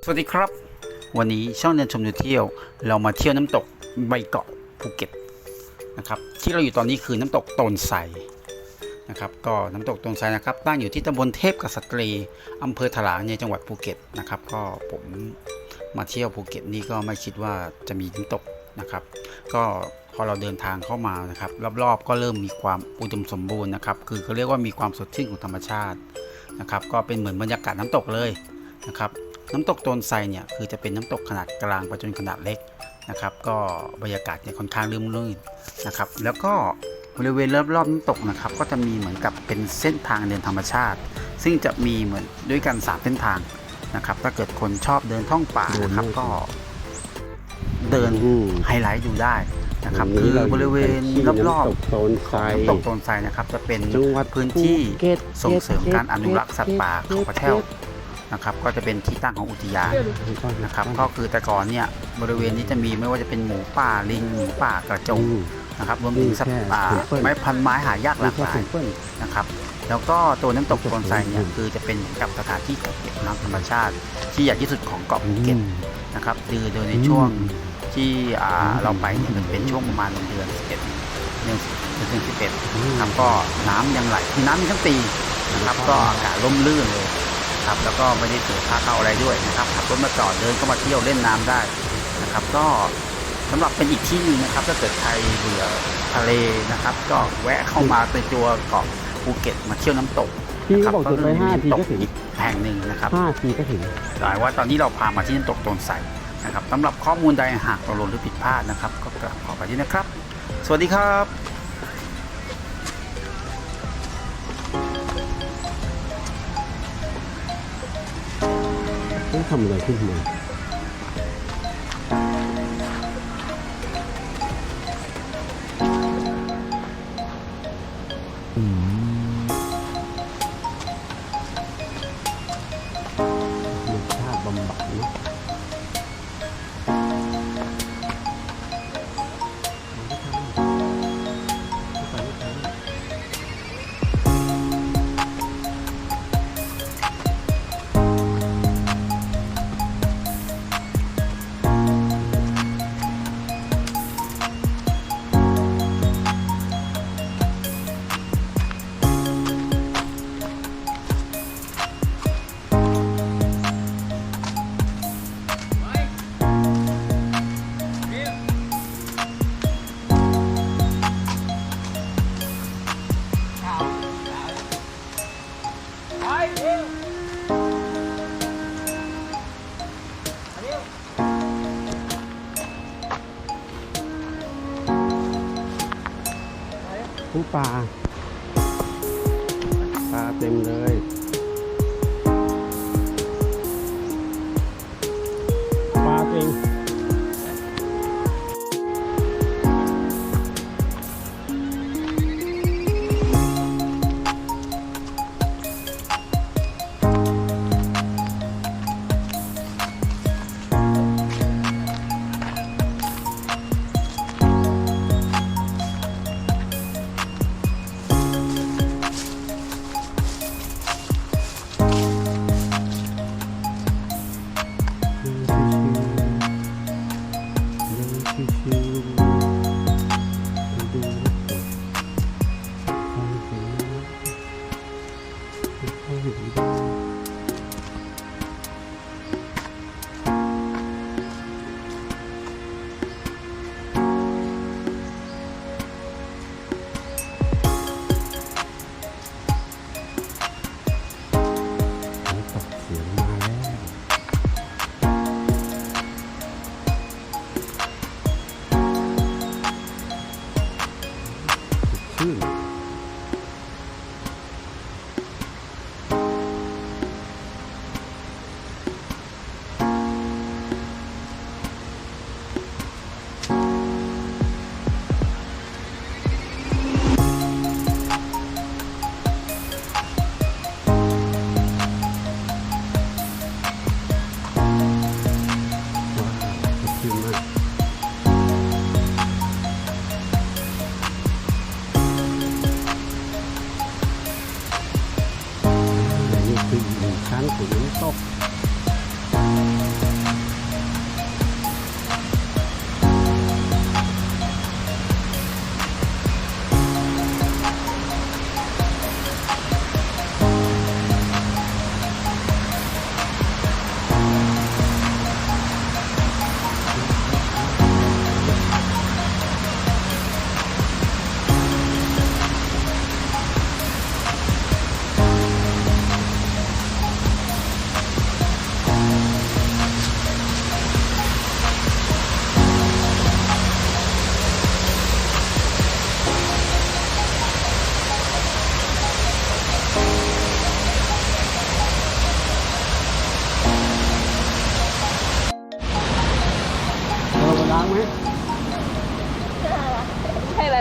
สวัสดีครับวันนี้ช่องเดินชมเที่ยวเรามาเที่ยวน้ำตกใบเกาะภูเก็ตนะครับที่เราอยู่ตอนนี้คือน้ำตกโตนไทรนะครับก็น้ำตกโตนไทรนะครับตั้งอยู่ที่ตำบลเทพกษัตรีอำเภอถลางในจังหวัดภูเก็ตนะครับก็ผมมาเที่ยวภูเก็ตนี่ก็ไม่คิดว่าจะมีน้ำตกนะครับก็พอเราเดินทางเข้ามานะครับรอบๆก็เริ่มมีความอุดมสมบูรณ์นะครับคือเขาเรียกว่ามีความสดชื่นของธรรมชาตินะครับก็เป็นเหมือนบรรยากาศน้ำตกเลยนะครับน้ำตกโตนไทรเนี่ยคือจะเป็นน้ำตกขนาดกลางไปจนขนาดเล็กนะครับก็บรรยากาศเนี่ยค่อนข้างรื่นนะครับแล้วก็บริเวณรอบๆน้ำตกนะครับก็จะมีเหมือนกับเป็นเส้นทางเดินธรรมชาติซึ่งจะมีเหมือนด้วยกัน3เส้นทางนะครับถ้าเกิดคนชอบเดินท่องป่านะครับก็เดินไฮไลท์ดูได้นะครับคือบริเวณรอบๆของน้ำตกโตนไทรนะครับจะเป็นพื้นที่ส่งเสริมการอนุรักษ์สัตว์ป่าเขากระแท่วนะครับก็จะเป็นที่ตั้งของอุทยานนะครับก็คือแต่ก่อนเนี่ยบริเวณนี้จะมีไม่ว่าจะเป็นหมูป่าลิงหมูป่ากระจงนะครับรวมถึงสัตว์ป่าไม้พันไม้หายากหลากหลายนะครับแล้วก็ตัวน้ำตกโตนไทรเนี่ยคือจะเป็นกับสถานที่กักเก็บน้ำธรรมชาติที่ใหญ่ที่สุดของเกาะภูเก็ตนะครับโดยในช่วงที่เราไปเนี่ยมันเป็นช่วงประมาณเดือน11ครับก็น้ำยังไหลคือน้ำมีทั้งปีนะครับก็อากาศร่มรื่นเลยครับแล้วก็ไม่ได้เสียค่าเข้าอะไรด้วยนะครับขับรถมาจอดเดินก็มาเที่ยวเล่นน้ำได้นะครับก็สำหรับเป็นอีกที่นึงนะครับถ้าเกิดใครเบื่อทะเลนะครับก็แวะเข้ามาในตัวเกาะภูเก็ตมาเที่ยวน้ำตกนะครับก็คือมีน้ำตกอีกแห่งหนึ่งนะครับ5 ทีก็ถึงแต่ว่าตอนนี้เราพามาที่น้ำตกโตนไทรนะครับสำหรับข้อมูลใดหากตกหล่นหรือผิดพลาดนะครับก็กราบขออภัยด้วยนะครับสวัสดีครับต้องทำอะไรขึ้นมาชาติบำบัดเนาะผู้ปลาเต็มเลยปลาเต็มชั้นของน้ำตก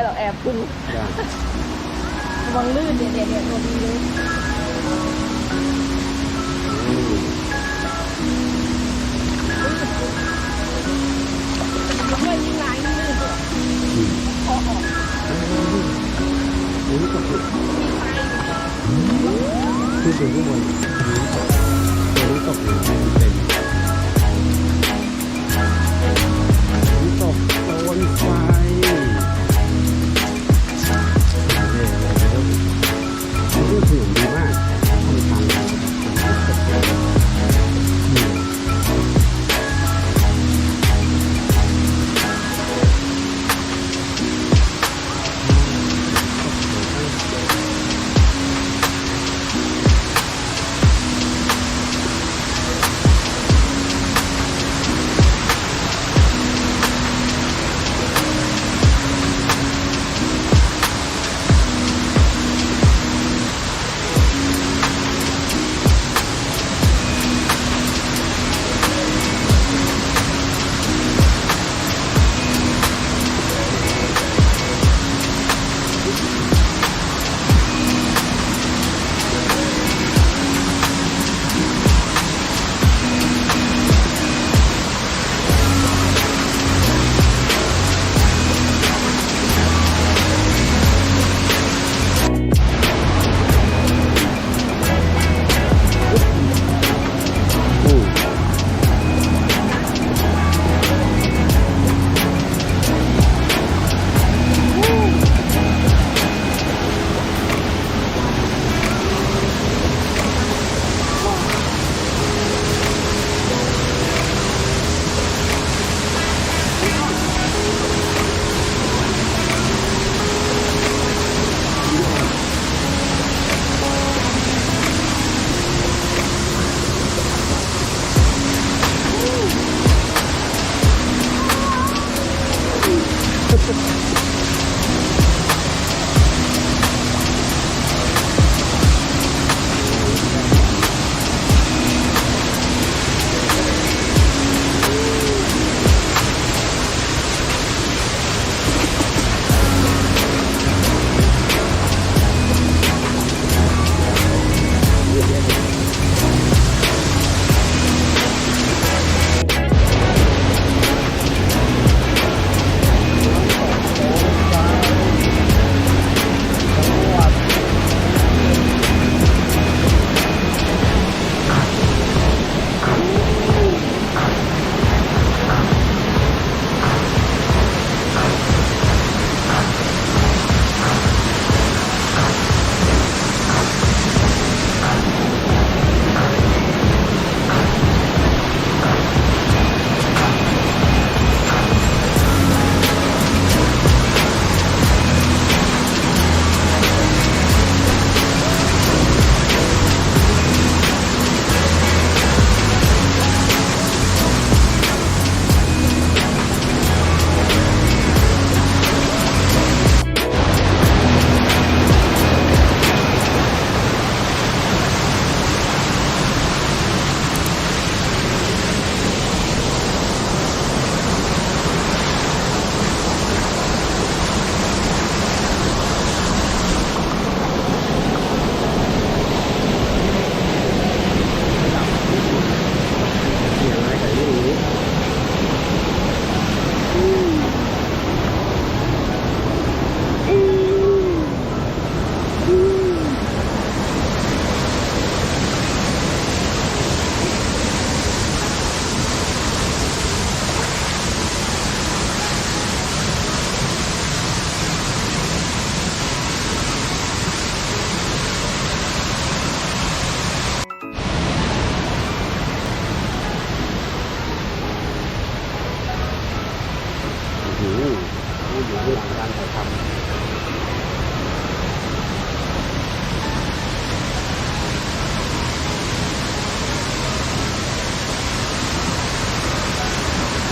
หรอกแอบคุณ ได้ ระวังลื่นเนี่ยตัวดีเลย อืม ด้วยยิ่งล้างยิ่งลื่นด้วยพอออก อันนี้ก็คือ มีไฟ ขึ้นไปข้างบนตัวนี้ตกอยู่เต็มน้ำตกโตนไฟมันก็ถือดีมากทำทาง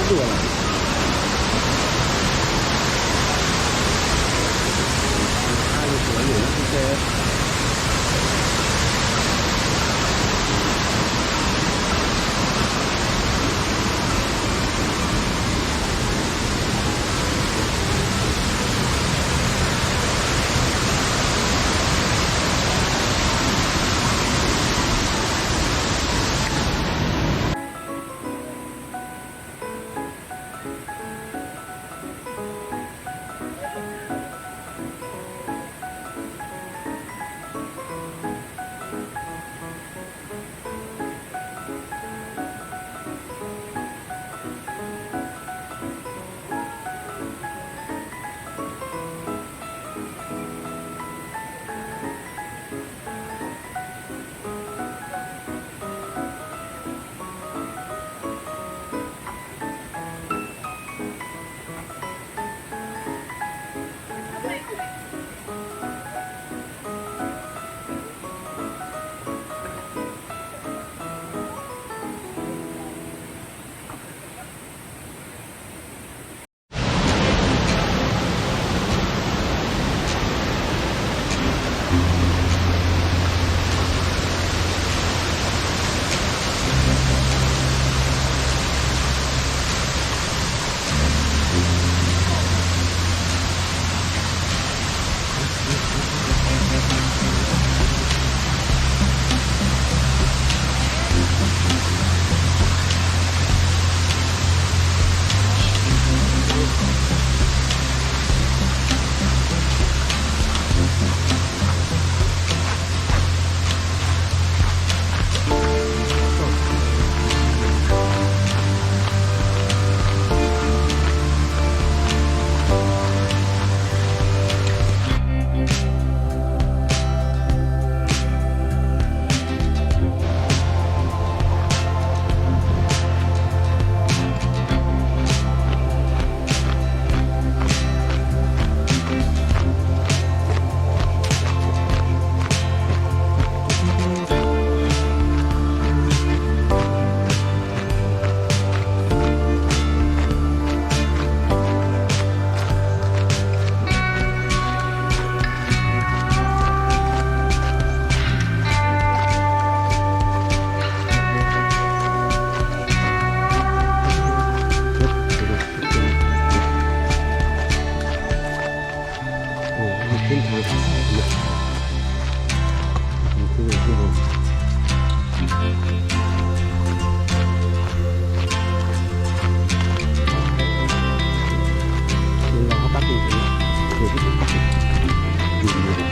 ตัวอะไรข้างสวยอยู่นะพี่เจ เส้นทางธรรมชาตินี่คือที่บนรอเขาแป๊บนึงเดี๋ยวที่อยู่ดี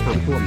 น้ำท่วม